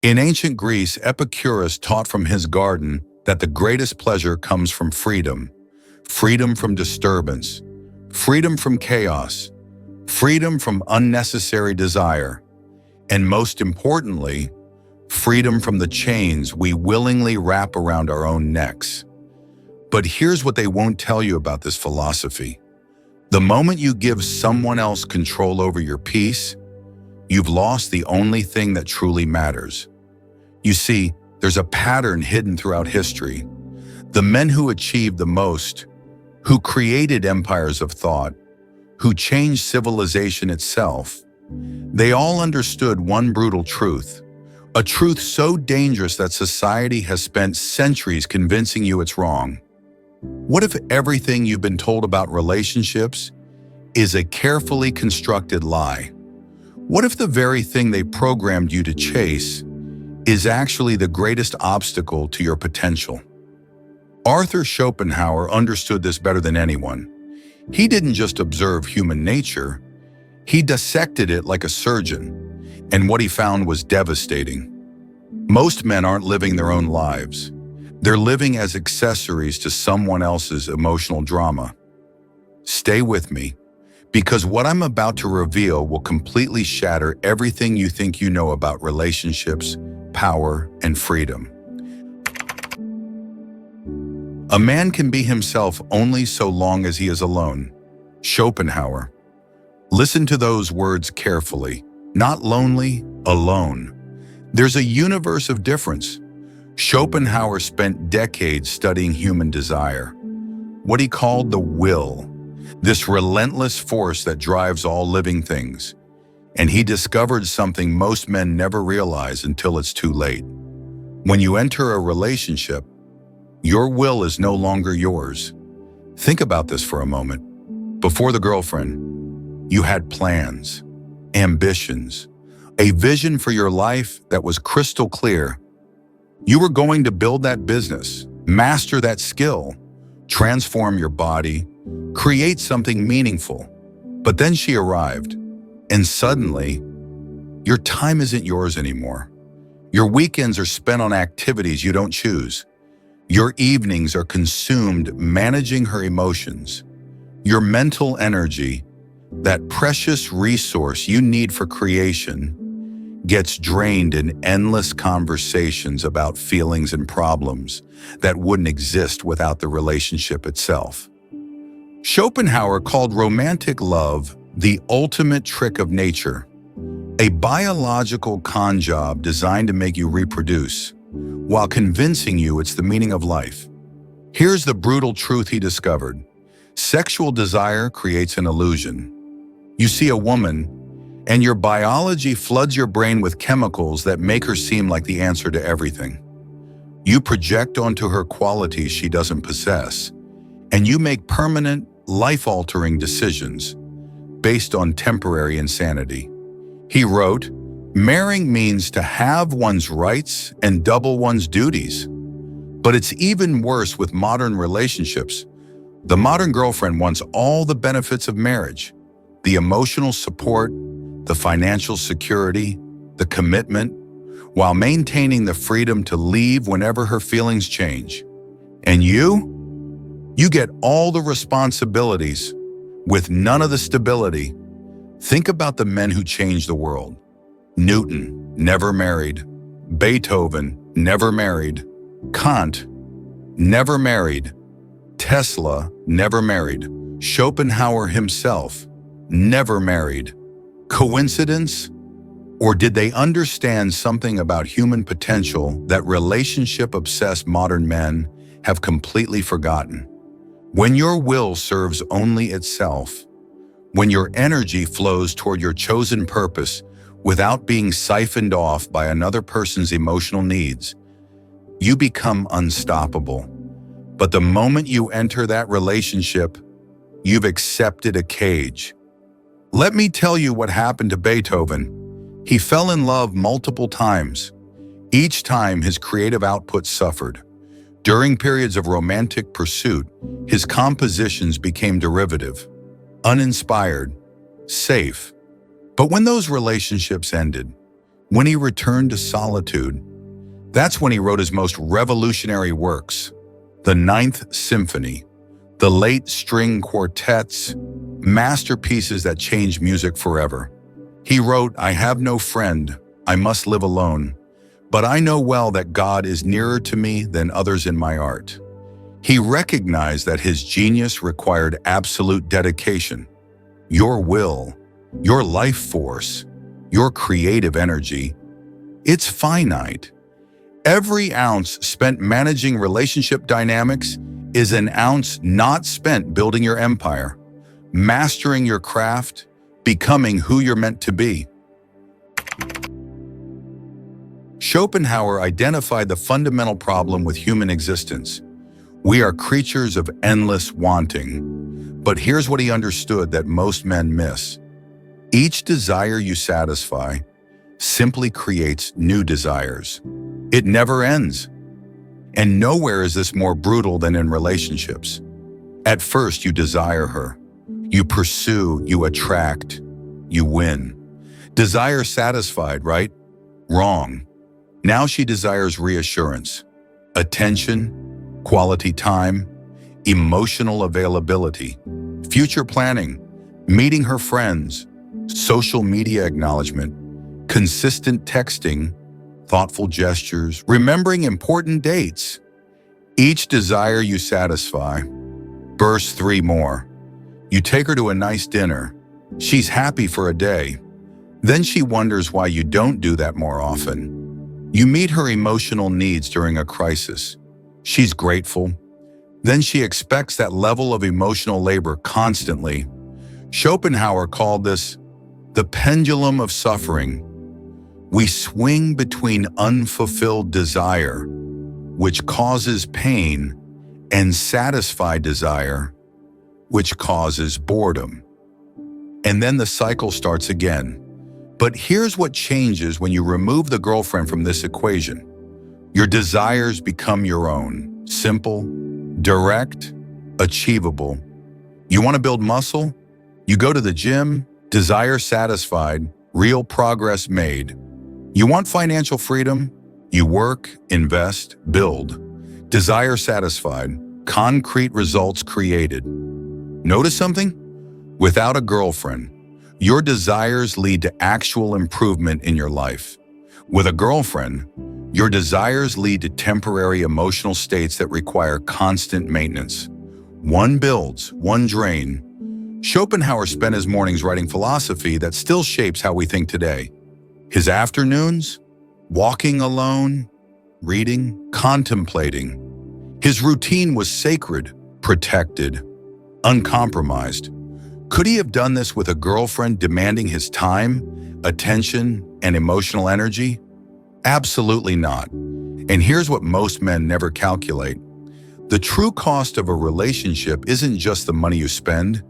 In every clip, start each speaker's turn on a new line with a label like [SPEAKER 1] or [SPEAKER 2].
[SPEAKER 1] In ancient Greece, Epicurus taught from his garden that the greatest pleasure comes from freedom. Freedom from disturbance, freedom from chaos, freedom from unnecessary desire, and most importantly, freedom from the chains we willingly wrap around our own necks. But here's what they won't tell you about this philosophy. The moment you give someone else control over your peace, you've lost the only thing that truly matters. You see, there's a pattern hidden throughout history. The men who achieved the most, who created empires of thought, who changed civilization itself, they all understood one brutal truth, a truth so dangerous that society has spent centuries convincing you it's wrong. What if everything you've been told about relationships is a carefully constructed lie? What if the very thing they programmed you to chase is actually the greatest obstacle to your potential? Arthur Schopenhauer understood this better than anyone. He didn't just observe human nature, he dissected it like a surgeon, and what he found was devastating. Most men aren't living their own lives. They're living as accessories to someone else's emotional drama. Stay with me, because what I'm about to reveal will completely shatter everything you think you know about relationships, power, and freedom. A man can be himself only so long as he is alone. Schopenhauer. Listen to those words carefully. Not lonely, alone. There's a universe of difference. Schopenhauer spent decades studying human desire, what he called the will, this relentless force that drives all living things. And he discovered something most men never realize until it's too late. When you enter a relationship, your will is no longer yours. Think about this for a moment. Before the girlfriend, you had plans, ambitions, a vision for your life that was crystal clear. You were going to build that business, master that skill, transform your body, create something meaningful. But then she arrived, and suddenly, your time isn't yours anymore. Your weekends are spent on activities you don't choose. Your evenings are consumed managing her emotions. Your mental energy, that precious resource you need for creation, gets drained in endless conversations about feelings and problems that wouldn't exist without the relationship itself. Schopenhauer called romantic love the ultimate trick of nature, a biological con job designed to make you reproduce, while convincing you it's the meaning of life. Here's the brutal truth he discovered. Sexual desire creates an illusion. You see a woman, and your biology floods your brain with chemicals that make her seem like the answer to everything. You project onto her qualities she doesn't possess, and you make permanent, life-altering decisions based on temporary insanity. He wrote, "Marrying means to have one's rights and double one's duties." But it's even worse with modern relationships. The modern girlfriend wants all the benefits of marriage, the emotional support, the financial security, the commitment, while maintaining the freedom to leave whenever her feelings change. And you get all the responsibilities with none of the stability. Think about the men who changed the world. Newton, never married. Beethoven, never married. Kant, never married. Tesla, never married. Schopenhauer himself, never married. Coincidence? Or did they understand something about human potential that relationship-obsessed modern men have completely forgotten? When your will serves only itself, when your energy flows toward your chosen purpose without being siphoned off by another person's emotional needs, you become unstoppable. But the moment you enter that relationship, you've accepted a cage. Let me tell you what happened to Beethoven. He fell in love multiple times. Each time his creative output suffered. During periods of romantic pursuit, his compositions became derivative, uninspired, safe. But when those relationships ended, When he returned to solitude, that's when he wrote his most revolutionary works, the Ninth Symphony, the late string quartets, masterpieces that changed music forever. He wrote, "I have no friend, I must live alone, but I know well that God is nearer to me than others in my art." He recognized that his genius required absolute dedication. Your will, your life force, your creative energy, it's finite. Every ounce spent managing relationship dynamics is an ounce not spent building your empire, mastering your craft, becoming who you're meant to be. Schopenhauer identified the fundamental problem with human existence. We are creatures of endless wanting. But here's what he understood that most men miss. Each desire you satisfy simply creates new desires. It never ends. And nowhere is this more brutal than in relationships. At first, you desire her. You pursue, you attract, you win. Desire satisfied, right? Wrong. Now she desires reassurance, attention, quality time, emotional availability, future planning, meeting her friends, social media acknowledgement, consistent texting, thoughtful gestures, remembering important dates. Each desire you satisfy bursts three more. You take her to a nice dinner. She's happy for a day. Then she wonders why you don't do that more often. You meet her emotional needs during a crisis. She's grateful. Then she expects that level of emotional labor constantly. Schopenhauer called this the pendulum of suffering. We swing between unfulfilled desire, which causes pain, and satisfied desire, which causes boredom. And then the cycle starts again. But here's what changes when you remove the girlfriend from this equation. Your desires become your own, simple, direct, achievable. You want to build muscle? You go to the gym, desire satisfied, real progress made. You want financial freedom? You work, invest, build. Desire satisfied, concrete results created. Notice something? Without a girlfriend, your desires lead to actual improvement in your life. With a girlfriend, your desires lead to temporary emotional states that require constant maintenance. One builds, one drains. Schopenhauer spent his mornings writing philosophy that still shapes how we think today. His afternoons, walking alone, reading, contemplating. His routine was sacred, protected, uncompromised. Could he have done this with a girlfriend demanding his time, attention, and emotional energy? Absolutely not. And here's what most men never calculate. The true cost of a relationship isn't just the money you spend,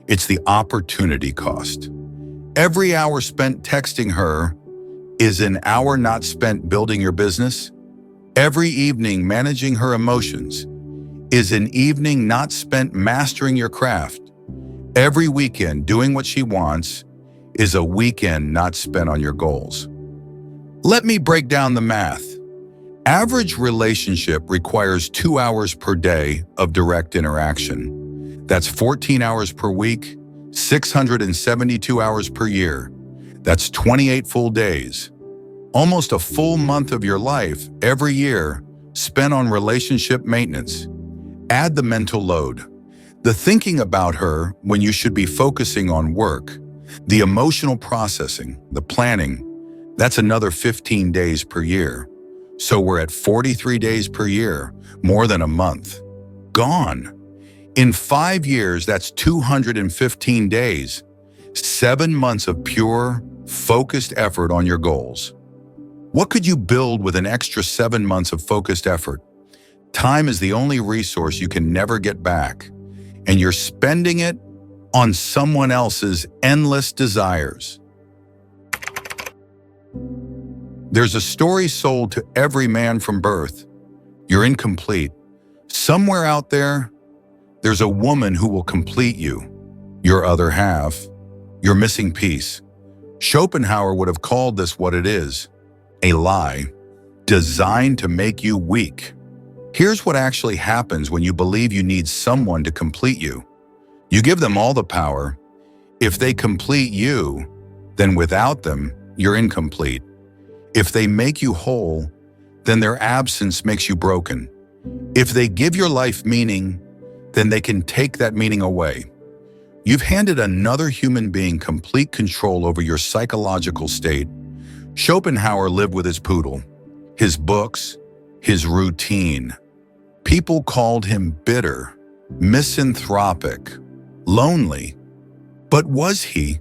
[SPEAKER 1] it's the opportunity cost. Every hour spent texting her is an hour not spent building your business. Every evening managing her emotions is an evening not spent mastering your craft. Every weekend doing what she wants is a weekend not spent on your goals. Let me break down the math. Average relationship requires 2 hours per day of direct interaction. That's 14 hours per week, 672 hours per year. That's 28 full days. Almost a full month of your life every year spent on relationship maintenance. Add the mental load. The thinking about her when you should be focusing on work, the emotional processing, the planning, that's another 15 days per year. So we're at 43 days per year, more than a month. Gone. In 5 years, that's 215 days, 7 months of pure, focused effort on your goals. What could you build with an extra 7 months of focused effort? Time is the only resource you can never get back, and you're spending it on someone else's endless desires. There's a story sold to every man from birth. You're incomplete. Somewhere out there, there's a woman who will complete you, your other half, your missing piece. Schopenhauer would have called this what it is, a lie designed to make you weak. Here's what actually happens when you believe you need someone to complete you. You give them all the power. If they complete you, then without them, you're incomplete. If they make you whole, then their absence makes you broken. If they give your life meaning, then they can take that meaning away. You've handed another human being complete control over your psychological state. Schopenhauer lived with his poodle, his books, his routine. People called him bitter, misanthropic, lonely. But was he?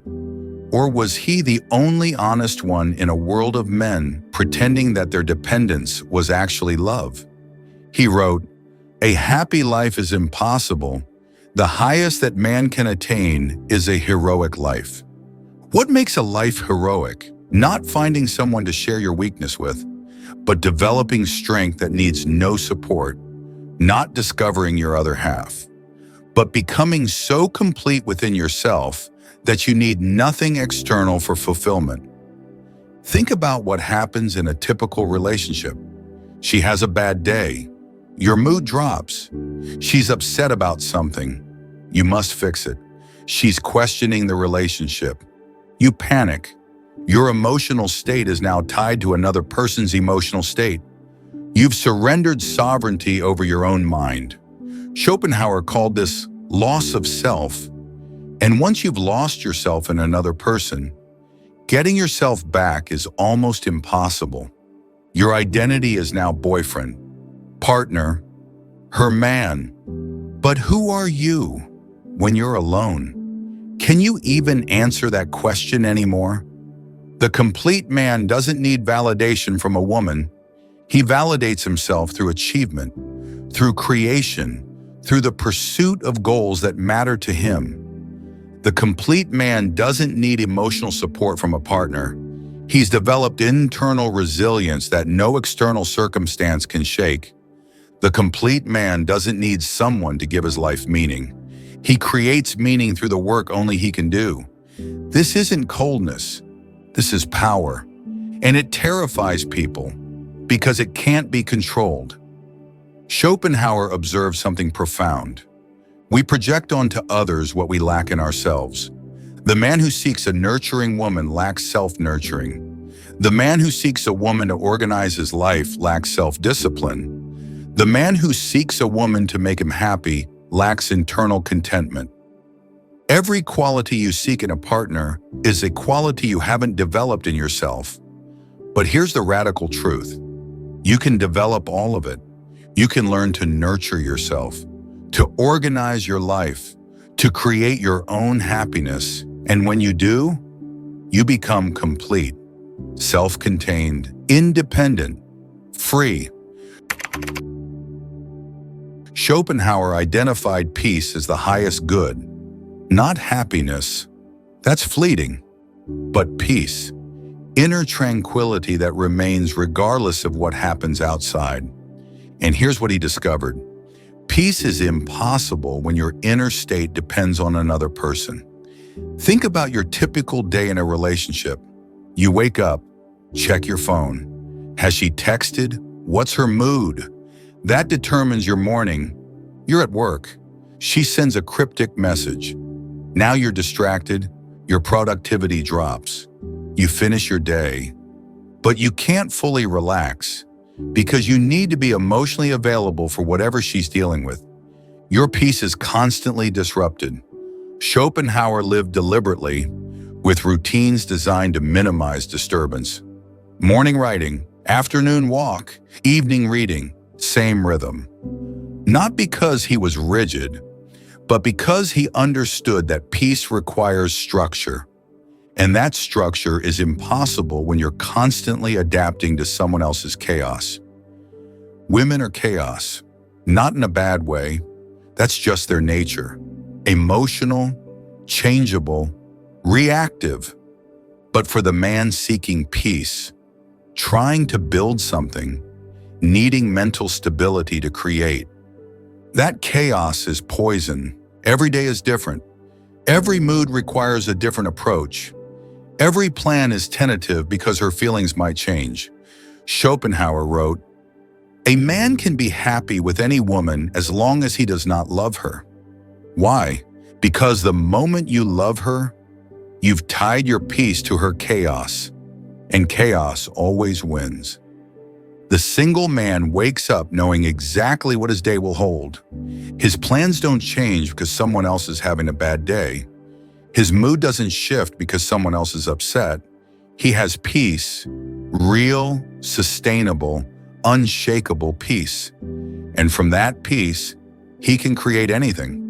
[SPEAKER 1] Or was he the only honest one in a world of men pretending that their dependence was actually love? He wrote, "A happy life is impossible. The highest that man can attain is a heroic life." What makes a life heroic? Not finding someone to share your weakness with, but developing strength that needs no support, not discovering your other half, but becoming so complete within yourself that you need nothing external for fulfillment. Think about what happens in a typical relationship. She has a bad day. Your mood drops. She's upset about something. You must fix it. She's questioning the relationship. You panic. Your emotional state is now tied to another person's emotional state. You've surrendered sovereignty over your own mind. Schopenhauer called this loss of self. And once you've lost yourself in another person, getting yourself back is almost impossible. Your identity is now boyfriend, partner, her man. But who are you when you're alone? Can you even answer that question anymore? The complete man doesn't need validation from a woman. He validates himself through achievement, through creation, through the pursuit of goals that matter to him. The complete man doesn't need emotional support from a partner. He's developed internal resilience that no external circumstance can shake. The complete man doesn't need someone to give his life meaning. He creates meaning through the work only he can do. This isn't coldness. This is power. And it terrifies people because it can't be controlled. Schopenhauer observed something profound. We project onto others what we lack in ourselves. The man who seeks a nurturing woman lacks self-nurturing. The man who seeks a woman to organize his life lacks self-discipline. The man who seeks a woman to make him happy lacks internal contentment. Every quality you seek in a partner is a quality you haven't developed in yourself. But here's the radical truth. You can develop all of it. You can learn to nurture yourself, to organize your life, to create your own happiness. And when you do, you become complete, self-contained, independent, free. Schopenhauer identified peace as the highest good, not happiness. That's fleeting, but peace, inner tranquility that remains regardless of what happens outside. And here's what he discovered. Peace is impossible when your inner state depends on another person. Think about your typical day in a relationship. You wake up, check your phone. Has she texted? What's her mood? That determines your morning. You're at work. She sends a cryptic message. Now you're distracted. Your productivity drops. You finish your day. But you can't fully relax because you need to be emotionally available for whatever she's dealing with. Your peace is constantly disrupted. Schopenhauer lived deliberately with routines designed to minimize disturbance. Morning writing, afternoon walk, evening reading, same rhythm. Not because he was rigid, but because he understood that peace requires structure. And that structure is impossible when you're constantly adapting to someone else's chaos. Women are chaos, not in a bad way. That's just their nature. Emotional, changeable, reactive. But for the man seeking peace, trying to build something, needing mental stability to create, that chaos is poison. Every day is different. Every mood requires a different approach. Every plan is tentative because her feelings might change. Schopenhauer wrote, "A man can be happy with any woman as long as he does not love her. Why? Because the moment you love her, you've tied your peace to her chaos, and chaos always wins." The single man wakes up knowing exactly what his day will hold. His plans don't change because someone else is having a bad day. His mood doesn't shift because someone else is upset. He has peace, real, sustainable, unshakable peace. And from that peace, he can create anything.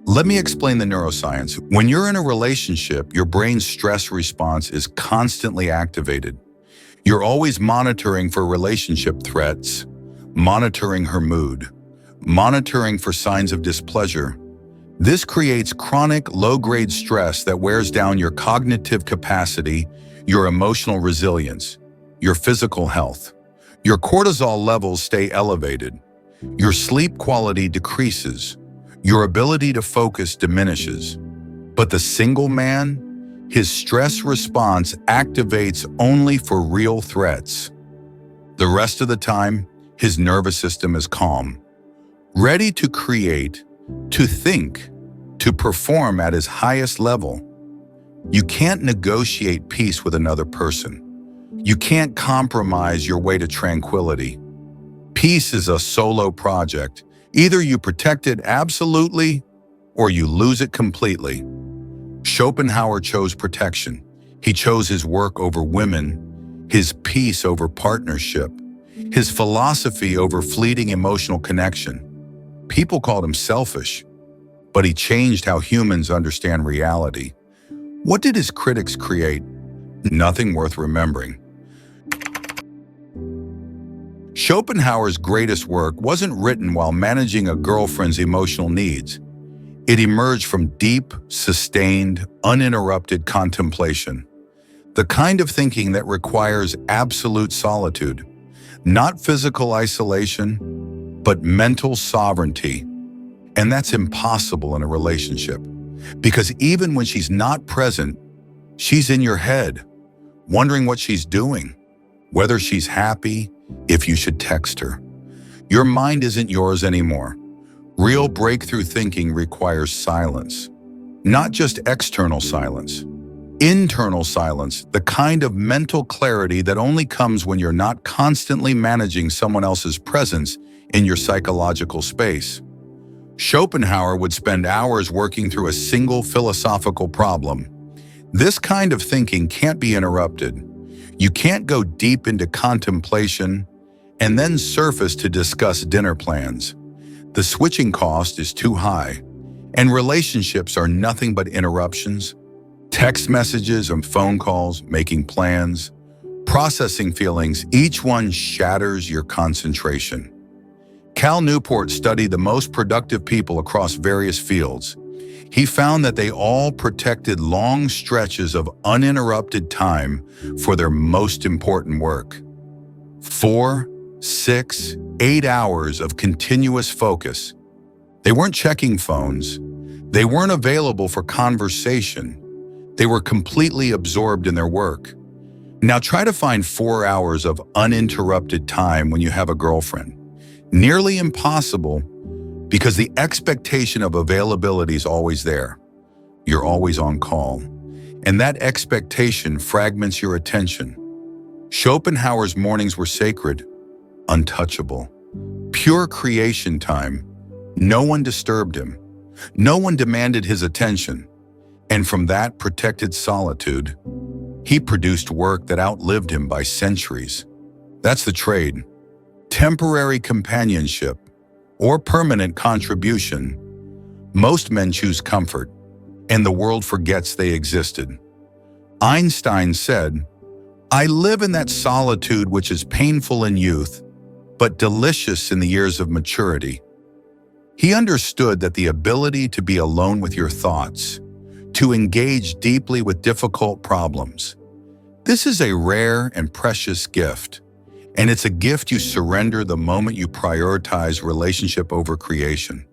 [SPEAKER 1] Let me explain the neuroscience. When you're in a relationship, your brain's stress response is constantly activated. You're always monitoring for relationship threats, monitoring her mood, monitoring for signs of displeasure. This creates chronic, low-grade stress that wears down your cognitive capacity, your emotional resilience, your physical health. Your cortisol levels stay elevated. Your sleep quality decreases. Your ability to focus diminishes. But the single man, his stress response activates only for real threats. The rest of the time, his nervous system is calm, ready to create, to think, to perform at his highest level. You can't negotiate peace with another person. You can't compromise your way to tranquility. Peace is a solo project. Either you protect it absolutely or you lose it completely. Schopenhauer chose protection. He chose his work over women, his peace over partnership, his philosophy over fleeting emotional connection. People called him selfish, but he changed how humans understand reality. What did his critics create? Nothing worth remembering. Schopenhauer's greatest work wasn't written while managing a girlfriend's emotional needs. It emerged from deep, sustained, uninterrupted contemplation. The kind of thinking that requires absolute solitude, not physical isolation, but mental sovereignty. And that's impossible in a relationship, because even when she's not present, she's in your head, wondering what she's doing, whether she's happy, if you should text her. Your mind isn't yours anymore. Real breakthrough thinking requires silence, not just external silence. Internal silence, the kind of mental clarity that only comes when you're not constantly managing someone else's presence in your psychological space. Schopenhauer would spend hours working through a single philosophical problem. This kind of thinking can't be interrupted. You can't go deep into contemplation and then surface to discuss dinner plans. The switching cost is too high, and relationships are nothing but interruptions. Text messages and phone calls, making plans, processing feelings, each one shatters your concentration. Cal Newport studied the most productive people across various fields. He found that they all protected long stretches of uninterrupted time for their most important work. 4, 6, 8 hours of continuous focus. They weren't checking phones. They weren't available for conversation. They were completely absorbed in their work. Now try to find 4 hours of uninterrupted time when you have a girlfriend. Nearly impossible, because the expectation of availability is always there. You're always on call. And that expectation fragments your attention. Schopenhauer's mornings were sacred, untouchable. Pure creation time. No one disturbed him. No one demanded his attention. And from that protected solitude, he produced work that outlived him by centuries. That's the trade. Temporary companionship or permanent contribution. Most men choose comfort, and the world forgets they existed. Einstein said, "I live in that solitude which is painful in youth, but delicious in the years of maturity." He understood that the ability to be alone with your thoughts, to engage deeply with difficult problems, this is a rare and precious gift, and it's a gift you surrender the moment you prioritize relationship over creation.